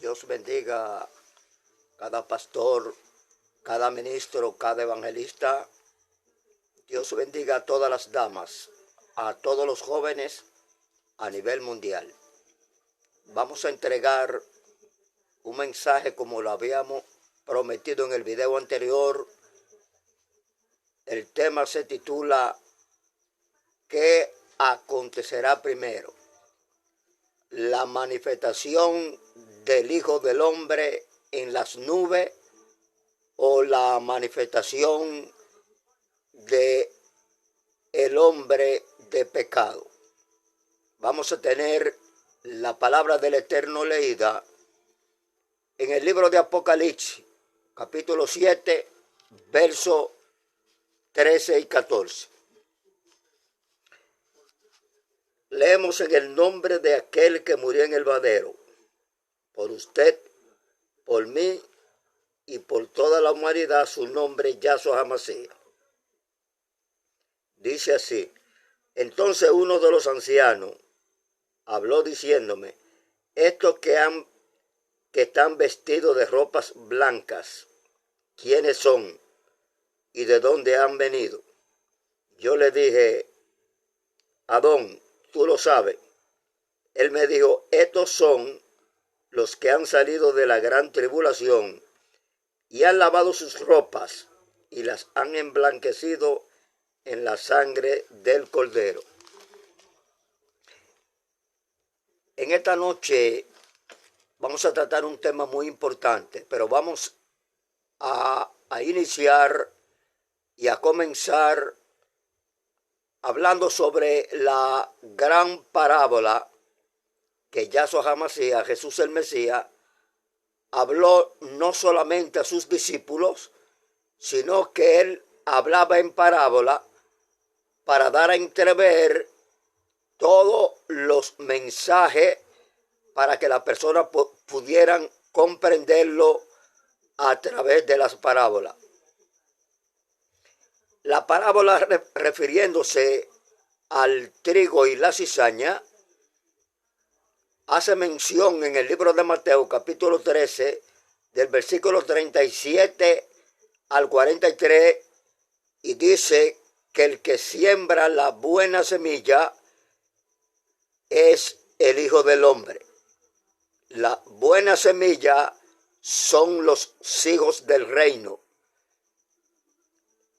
Dios bendiga cada pastor, cada ministro, cada evangelista. Dios bendiga a todas las damas, a todos los jóvenes a nivel mundial. Vamos a entregar un mensaje como lo habíamos prometido en el video anterior. El tema se titula ¿Qué acontecerá primero? La manifestación del Hijo del Hombre en las nubes o la manifestación de el hombre de pecado. Vamos a tener la palabra del Eterno leída en el libro de Apocalipsis, capítulo 7, versos 13 y 14. Leemos en el nombre de aquel que murió en el madero, por usted, por mí y por toda la humanidad, su nombre Yahshua HaMashiach. Dice así: entonces uno de los ancianos habló diciéndome: estos que están vestidos de ropas blancas, ¿quiénes son y de dónde han venido? Yo le dije: Adón, tú lo sabes. Él me dijo: estos son los que han salido de la gran tribulación y han lavado sus ropas y las han emblanquecido en la sangre del Cordero. En esta noche vamos a tratar un tema muy importante, pero vamos a iniciar y a comenzar hablando sobre la gran parábola que Yahshua HaMashiach, Jesús el Mesías, habló no solamente a sus discípulos, sino que él hablaba en parábola para dar a entrever todos los mensajes para que las personas pudieran comprenderlo a través de las parábolas. La parábola refiriéndose al trigo y la cizaña hace mención en el libro de Mateo capítulo 13 del versículo 37 al 43 y dice que el que siembra la buena semilla es el Hijo del Hombre. La buena semilla son los hijos del reino.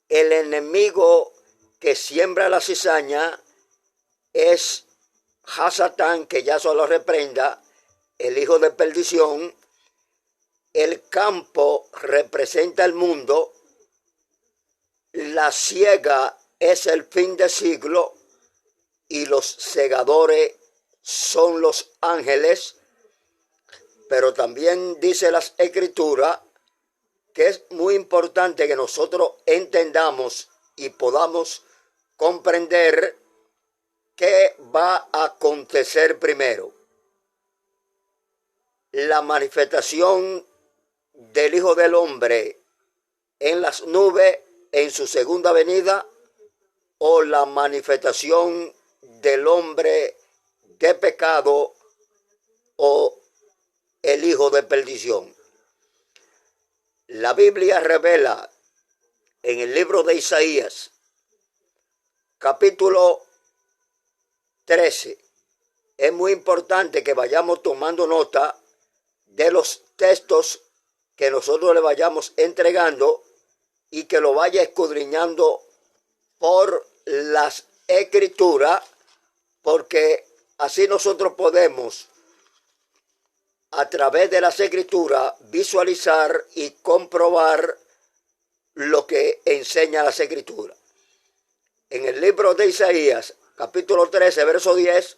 El enemigo que siembra la cizaña es Hasatán, que ya solo reprenda, el hijo de perdición. El campo representa el mundo. La siega es el fin del siglo y los segadores son los ángeles. Pero también dice las Escrituras que es muy importante que nosotros entendamos y podamos comprender qué va a acontecer primero. La manifestación del Hijo del Hombre en las nubes en su segunda venida o la manifestación del hombre de pecado o el hijo de perdición. La Biblia revela en el libro de Isaías, capítulo 13. Es muy importante que vayamos tomando nota de los textos que nosotros le vayamos entregando y que lo vaya escudriñando por las Escrituras, porque así nosotros podemos a través de las Escrituras visualizar y comprobar lo que enseña las Escrituras. En el libro de Isaías, capítulo 13, verso 10,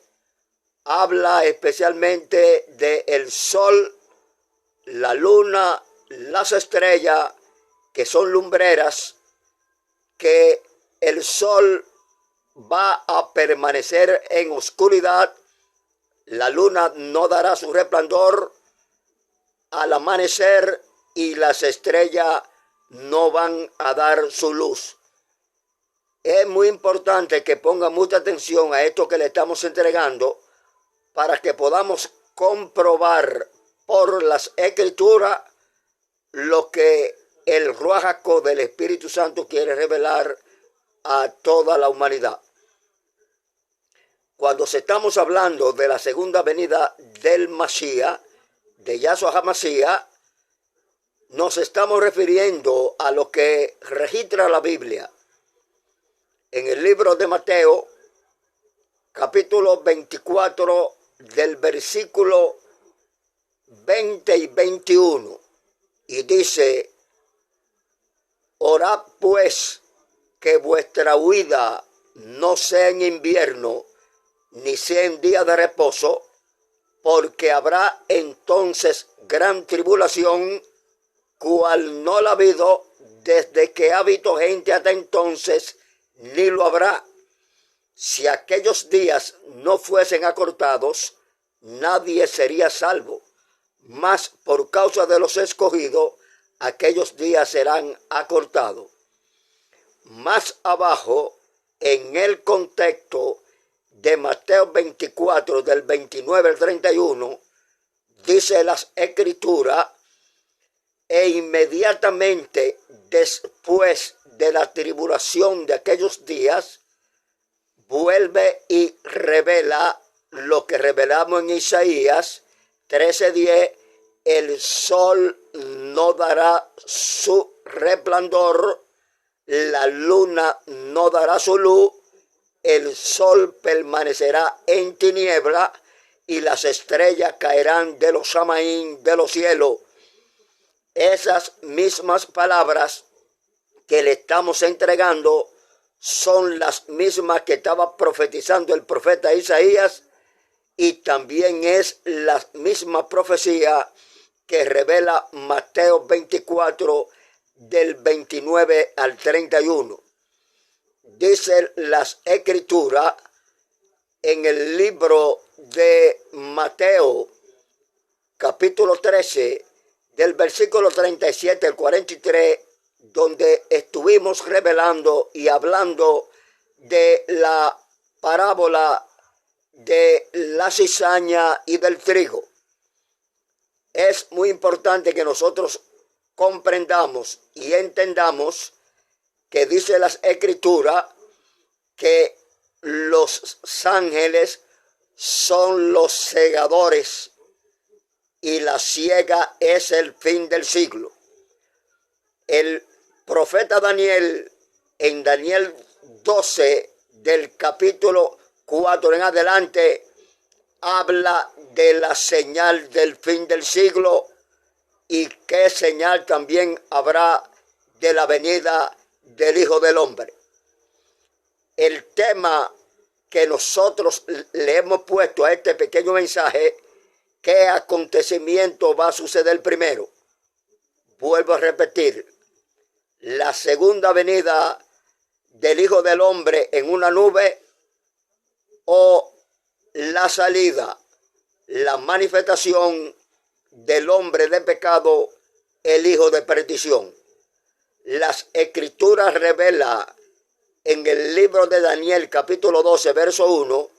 habla especialmente del sol, la luna, las estrellas, que son lumbreras, que el sol va a permanecer en oscuridad. La luna no dará su resplandor al amanecer y las estrellas no van a dar su luz. Es muy importante que ponga mucha atención a esto que le estamos entregando para que podamos comprobar por las Escrituras lo que el Ruach HaKodesh del Espíritu Santo quiere revelar a toda la humanidad. Cuando estamos hablando de la segunda venida del Mashiach, de Yahshua HaMashiach, nos estamos refiriendo a lo que registra la Biblia en el libro de Mateo, capítulo 24, del versículo 20 y 21. Y dice: orad pues que vuestra huida no sea en invierno, ni sea en día de reposo, porque habrá entonces gran tribulación, cual no la ha habido desde que ha habido gente hasta entonces, ni lo habrá. Si aquellos días no fuesen acortados, nadie sería salvo. Mas por causa de los escogidos, aquellos días serán acortados. Más abajo, en el contexto de Mateo 24, del 29 al 31, dice las Escrituras: e inmediatamente después de la tribulación de aquellos días, vuelve y revela lo que revelamos en Isaías 13:10: el sol no dará su resplandor, la luna no dará su luz, el sol permanecerá en tiniebla y las estrellas caerán de los samaín de los cielos. Esas mismas palabras que le estamos entregando son las mismas que estaba profetizando el profeta Isaías, y también es la misma profecía que revela Mateo 24, del 29 al 31. Dice las Escrituras en el libro de Mateo, capítulo 13, del versículo 37 al 43, donde estuvimos revelando y hablando de la parábola de la cizaña y del trigo. Es muy importante que nosotros comprendamos y entendamos que dice las Escrituras que los ángeles son los segadores y la siega es el fin del siglo. El profeta Daniel, en Daniel 12, del capítulo 4 en adelante, habla de la señal del fin del siglo y qué señal también habrá de la venida del Hijo del Hombre. El tema que nosotros le hemos puesto a este pequeño mensaje: ¿qué acontecimiento va a suceder primero? Vuelvo a repetir: la segunda venida del Hijo del Hombre en una nube, o la salida, la manifestación del hombre de pecado, el hijo de perdición. Las Escrituras revelan en el libro de Daniel, capítulo 12, verso 1,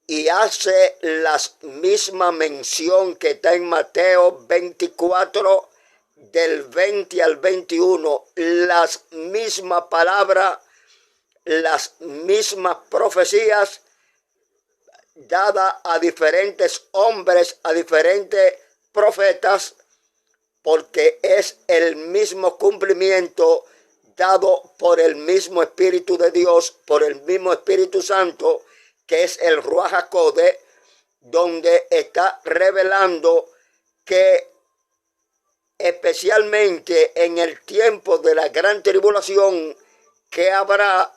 y hace la misma mención que está en Mateo 24, del 20 al 21, las mismas palabras, las mismas profecías dadas a diferentes hombres, a diferentes profetas, porque es el mismo cumplimiento dado por el mismo Espíritu de Dios, por el mismo Espíritu Santo, que es el Ruach HaKodesh, donde está revelando que especialmente en el tiempo de la gran tribulación que habrá,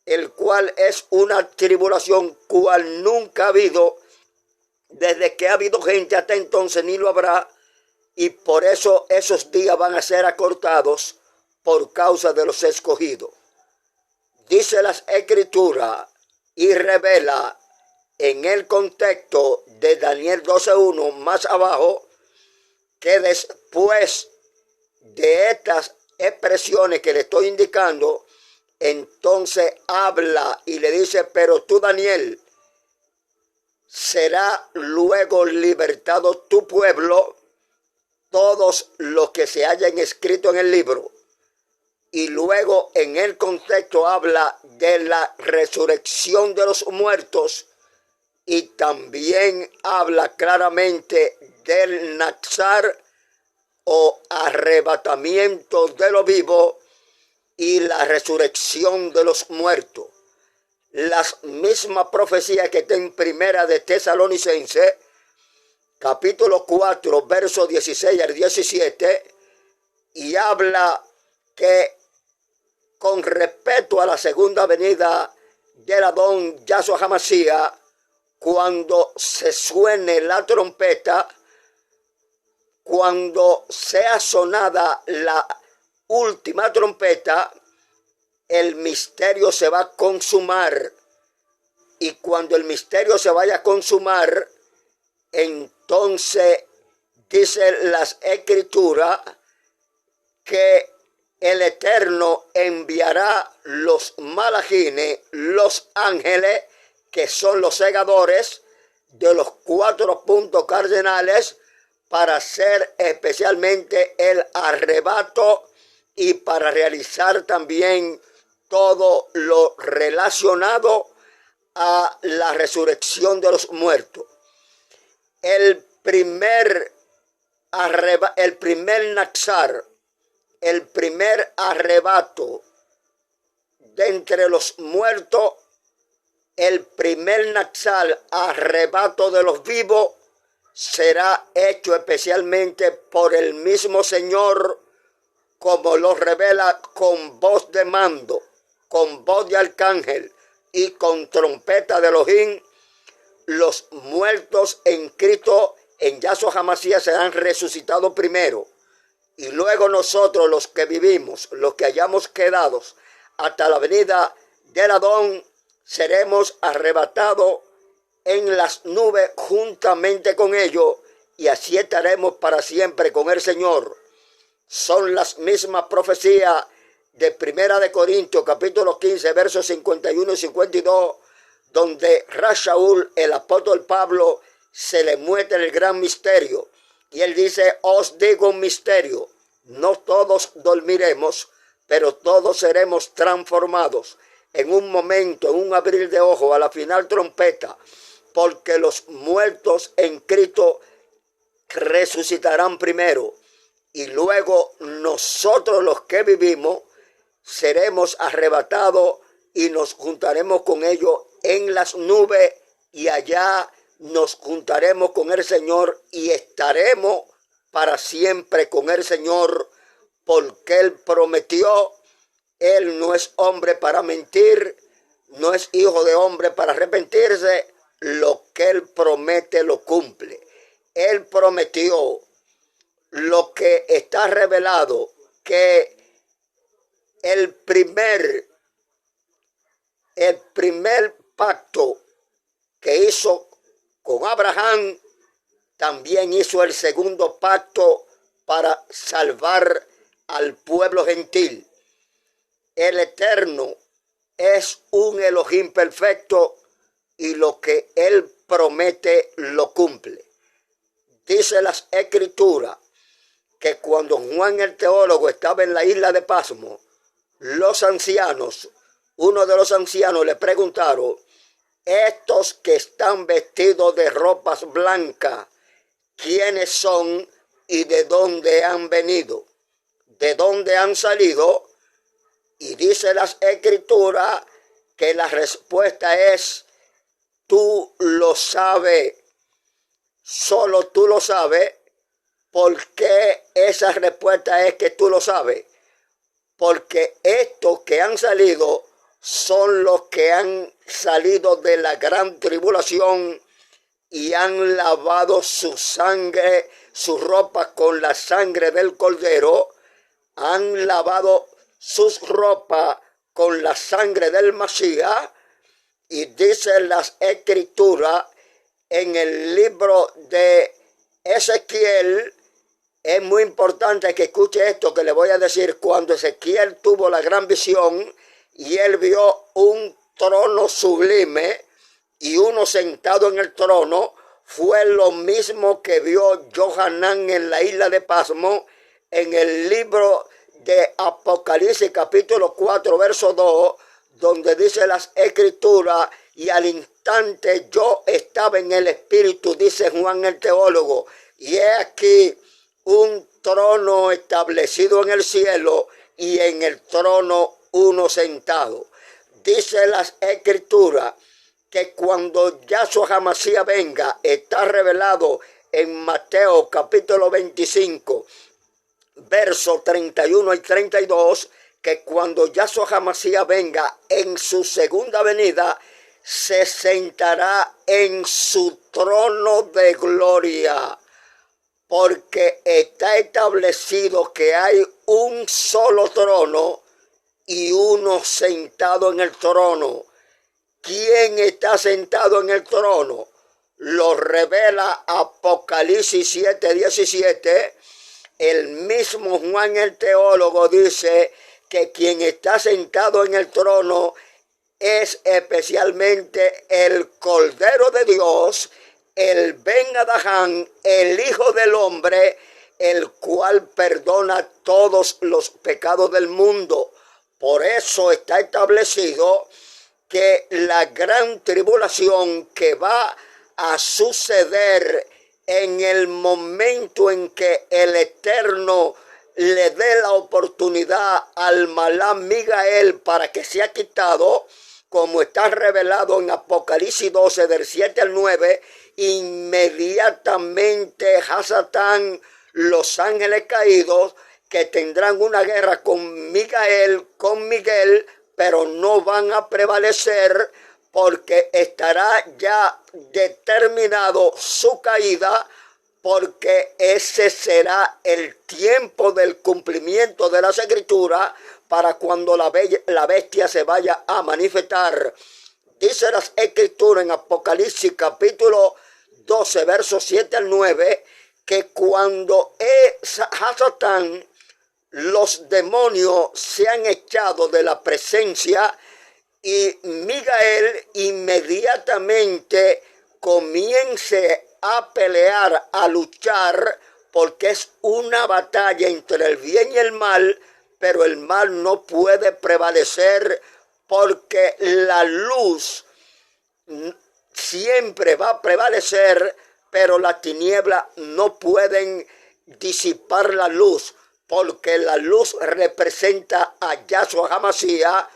el cual es una tribulación cual nunca ha habido, desde que ha habido gente hasta entonces ni lo habrá, y por eso esos días van a ser acortados por causa de los escogidos. Dice las Escrituras y revela en el contexto de Daniel 12:1 más abajo, que después de estas expresiones que le estoy indicando, entonces habla y le dice: pero tú, Daniel, será luego libertado tu pueblo, todos los que se hayan escrito en el libro. Y luego en el contexto habla de la resurrección de los muertos y también habla claramente del Naxar o arrebatamiento de lo vivo y la resurrección de los muertos. Las mismas profecías que está en Primera de Tesalonicenses, capítulo 4, versos 16 al 17, y habla que con respecto a la segunda venida del Adón Yahshua HaMashiach, cuando se suene la trompeta, cuando sea sonada la última trompeta, el misterio se va a consumar. Y cuando el misterio se vaya a consumar, entonces dice las Escrituras que el Eterno enviará los malajines, los ángeles, que son los segadores de los 4 puntos cardinales, para hacer especialmente el arrebato y para realizar también todo lo relacionado a la resurrección de los muertos. El primer Naxar, el primer arrebato de entre los muertos, el primer Naxar, arrebato de los vivos, será hecho especialmente por el mismo Señor, como lo revela con voz de mando, con voz de arcángel y con trompeta de Elohim. Los muertos en Cristo, en Yahshua HaMashiach, serán resucitados primero. Y luego nosotros, los que vivimos, los que hayamos quedado hasta la venida del Adón, seremos arrebatados en las nubes juntamente con ellos, y así estaremos para siempre con el Señor. Son las mismas profecías de Primera de Corintios, capítulo 15, versos 51 y 52, donde Rashaul, el apóstol Pablo, se le muestra el gran misterio. Y él dice: os digo un misterio, no todos dormiremos, pero todos seremos transformados en un momento, en un abrir de ojos, a la final trompeta, porque los muertos en Cristo resucitarán primero, y luego nosotros los que vivimos seremos arrebatados y nos juntaremos con ellos en las nubes, y allá nos juntaremos con el Señor y estaremos para siempre con el Señor, porque Él prometió. Él no es hombre para mentir, no es hijo de hombre para arrepentirse. Lo que Él promete lo cumple. Él prometió lo que está revelado, que el primer pacto que hizo con Abraham, también hizo el segundo pacto para salvar al pueblo gentil. El Eterno es un Elohim perfecto, y lo que Él promete lo cumple. Dice las Escrituras que cuando Juan el teólogo estaba en la isla de Pasmo, los ancianos, uno de los ancianos le preguntaron: estos que están vestidos de ropas blancas, ¿quiénes son y de dónde han venido? ¿De dónde han salido? Y dice las Escrituras que la respuesta es: tú lo sabes, solo tú lo sabes. ¿Por qué esa respuesta es que tú lo sabes? Porque estos que han salido son los que han salido de la gran tribulación y han lavado su sangre, su ropa con la sangre del Cordero, han lavado sus ropas con la sangre del Mashiach. Y dice las Escrituras en el libro de Ezequiel, es muy importante que escuche esto que le voy a decir. Cuando Ezequiel tuvo la gran visión y él vio un trono sublime y uno sentado en el trono, fue lo mismo que vio Johanán en la isla de Pasmo en el libro de Apocalipsis capítulo 4 verso 2, donde dice las escrituras: y al instante yo estaba en el espíritu, dice Juan el teólogo, y he aquí un trono establecido en el cielo y en el trono uno sentado. Dice las escrituras que cuando Yahshua HaMashiach venga, está revelado en Mateo capítulo 25, versos 31 y 32, que cuando Yahshua HaMashiach venga en su segunda venida, se sentará en su trono de gloria, porque está establecido que hay un solo trono y uno sentado en el trono. ¿Quién está sentado en el trono? Lo revela Apocalipsis 7:17. El mismo Juan el teólogo dice que quien está sentado en el trono es especialmente el Cordero de Dios, el Ben Adahán, el Hijo del Hombre, el cual perdona todos los pecados del mundo. Por eso está establecido que la gran tribulación que va a suceder en el momento en que el Eterno le dé la oportunidad al Malán Migael para que sea quitado, como está revelado en Apocalipsis 12 del 7 al 9, inmediatamente Hasatán, los ángeles caídos, que tendrán una guerra con Miguel, pero no van a prevalecer, porque estará ya determinado su caída, porque ese será el tiempo del cumplimiento de las escrituras para cuando la bestia se vaya a manifestar. Dice las escrituras en Apocalipsis capítulo 12, versos 7 al 9, que cuando Hasatán, los demonios se han echado de la presencia, y Miguel inmediatamente comience a pelear, a luchar, porque es una batalla entre el bien y el mal, pero el mal no puede prevalecer, porque la luz siempre va a prevalecer, pero las tinieblas no pueden disipar la luz, porque la luz representa a Yahshua HaMashiach.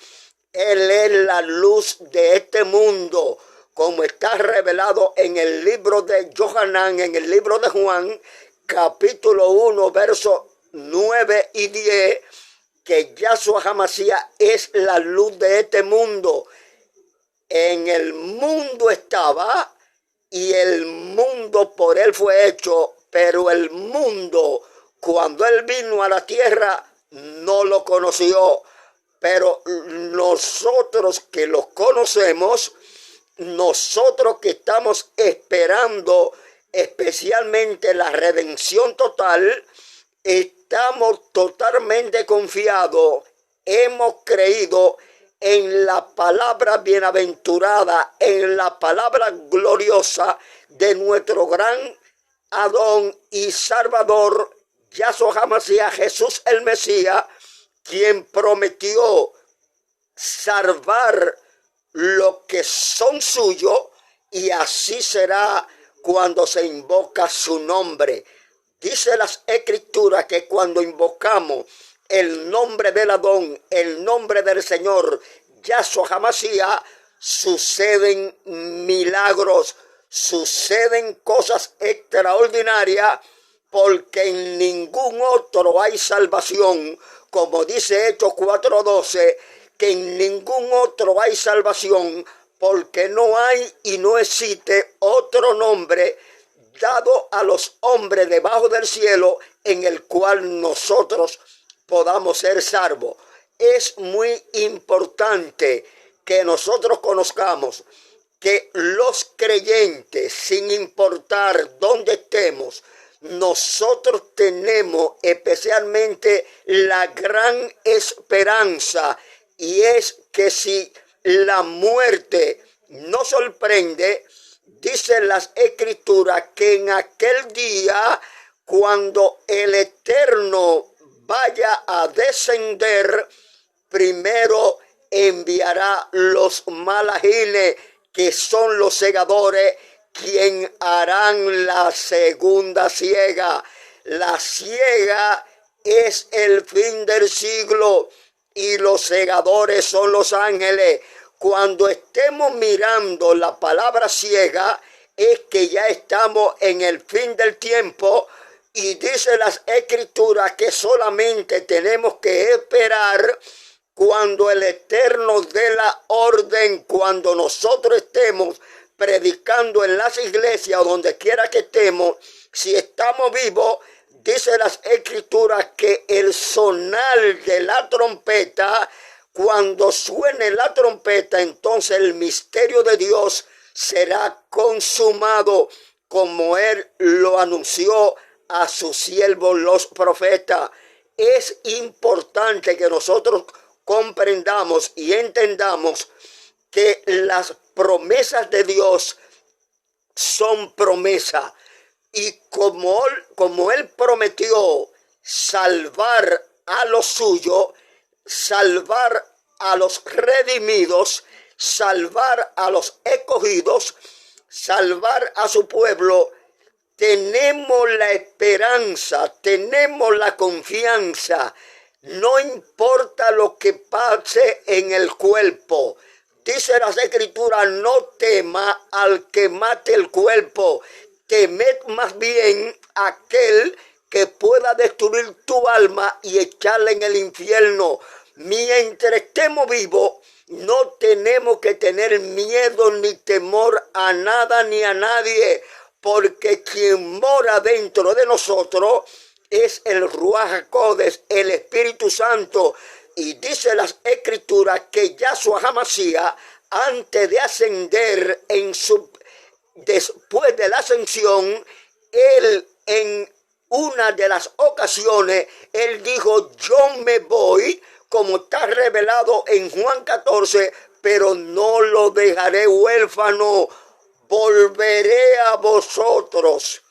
Él es la luz de este mundo, como está revelado en el libro de Johanán, en el libro de Juan, capítulo 1, versos 9 y 10, que Yahshua HaMashiach es la luz de este mundo. En el mundo estaba, y el mundo por él fue hecho, pero el mundo, cuando él vino a la tierra, no lo conoció. Pero nosotros que los conocemos, nosotros que estamos esperando especialmente la redención total, estamos totalmente confiados, hemos creído en la palabra bienaventurada, en la palabra gloriosa de nuestro gran Adón y Salvador, Yahshua HaMashiach, Jesús el Mesías, quien prometió salvar lo que son suyos, y así será cuando se invoca su nombre. Dice las escrituras que cuando invocamos el nombre del Adón, el nombre del Señor, Yahshua HaMashiach, suceden milagros, suceden cosas extraordinarias, porque en ningún otro hay salvación, como dice Hechos 4:12, que en ningún otro hay salvación, porque no hay y no existe otro nombre dado a los hombres debajo del cielo en el cual nosotros podamos ser salvos. Es muy importante que nosotros conozcamos que los creyentes, sin importar dónde estemos, nosotros tenemos especialmente la gran esperanza, y es que si la muerte no sorprende, dice las Escrituras, que en aquel día, cuando el Eterno vaya a descender, primero enviará los malajines, que son los segadores, quien harán la segunda siega. La siega es el fin del siglo y los segadores son los ángeles. Cuando estemos mirando la palabra siega, es que ya estamos en el fin del tiempo, y dice las Escrituras que solamente tenemos que esperar cuando el Eterno dé la orden, cuando nosotros estemos predicando en las iglesias o donde quiera que estemos. Si estamos vivos, dice las Escrituras que el sonar de la trompeta, cuando suene la trompeta, entonces el misterio de Dios será consumado, como Él lo anunció a sus siervos los profetas. Es importante que nosotros comprendamos y entendamos que las promesas de Dios son promesas, y como Él prometió salvar a los suyos, salvar a los redimidos, salvar a los escogidos, salvar a su pueblo, tenemos la esperanza, tenemos la confianza. No importa lo que pase en el cuerpo. Dice las Escrituras, no tema al que mate el cuerpo, temed más bien a aquel que pueda destruir tu alma y echarla en el infierno. Mientras estemos vivos, no tenemos que tener miedo ni temor a nada ni a nadie, porque quien mora dentro de nosotros es el Ruach HaKodesh, el Espíritu Santo. Y dice las Escrituras que Yahshua HaMashiach, antes de ascender después de la ascensión, él en una de las ocasiones, él dijo, yo me voy, como está revelado en Juan 14, pero no lo dejaré huérfano, volveré a vosotros,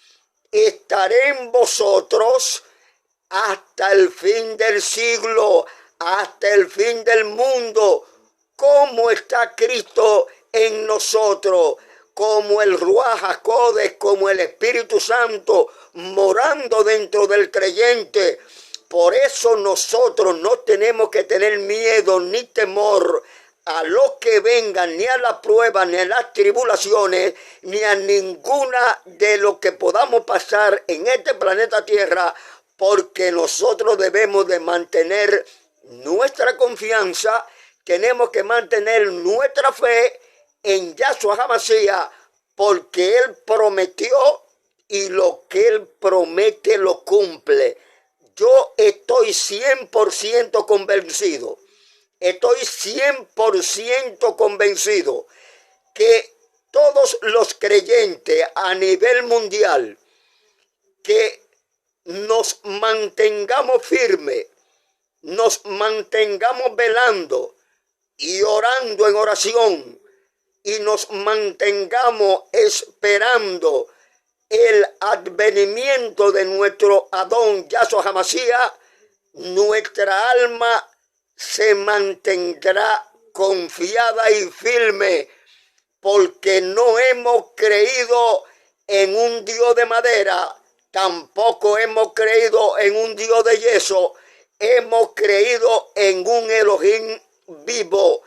estaré en vosotros hasta el fin del siglo, hasta el fin del mundo. ¿Cómo está Cristo en nosotros? Como el Ruach HaKodesh, como el Espíritu Santo morando dentro del creyente. Por eso nosotros no tenemos que tener miedo ni temor a lo que vengan, ni a la prueba, ni a las tribulaciones, ni a ninguna de lo que podamos pasar en este planeta Tierra, porque nosotros debemos de mantener nuestra confianza, tenemos que mantener nuestra fe en Yahshua HaMashiach, porque Él prometió y lo que Él promete lo cumple. Yo estoy 100% convencido, estoy 100% convencido que todos los creyentes a nivel mundial, que nos mantengamos firmes, nos mantengamos velando y orando en oración, y nos mantengamos esperando el advenimiento de nuestro Adón Yahshua HaMashiach, nuestra alma se mantendrá confiada y firme, porque no hemos creído en un Dios de madera, tampoco hemos creído en un Dios de yeso, hemos creído en un Elohim vivo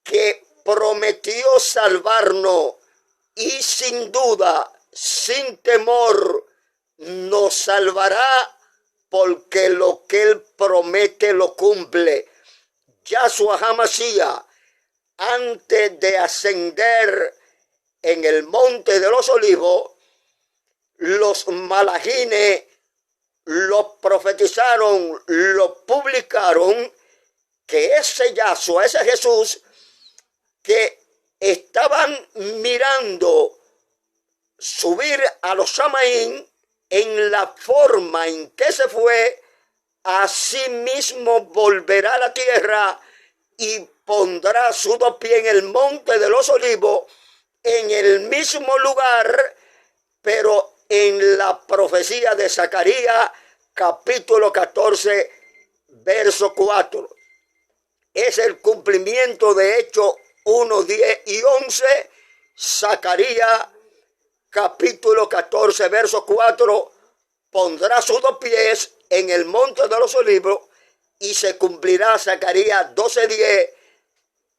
que prometió salvarnos, y sin duda, sin temor, nos salvará, porque lo que Él promete lo cumple. Yahshua HaMashiach, antes de ascender en el monte de los olivos, los malajines lo profetizaron, lo publicaron, que ese Yahshua, ese Jesús, que estaban mirando subir a los Samaín, en la forma en que se fue, así mismo volverá a la tierra, y pondrá sus dos pies en el monte de los olivos, en el mismo lugar, pero en la profecía de Zacarías, capítulo 14, verso 4. Es el cumplimiento de Hechos 1, 10 y 11, Zacarías, capítulo 14, verso 4, pondrá sus dos pies en el monte de los olivos y se cumplirá Zacarías 12:10.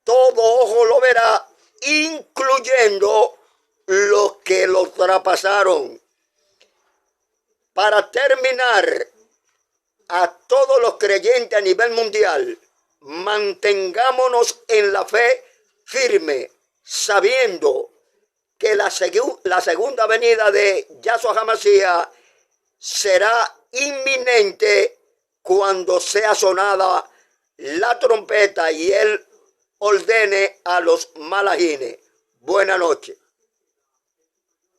Todo ojo lo verá, incluyendo los que lo traspasaron. Para terminar, a todos los creyentes a nivel mundial, mantengámonos en la fe firme, sabiendo que la segunda venida de Yahshua HaMashiach será inminente cuando sea sonada la trompeta y él ordene a los malajines. Buenas noches.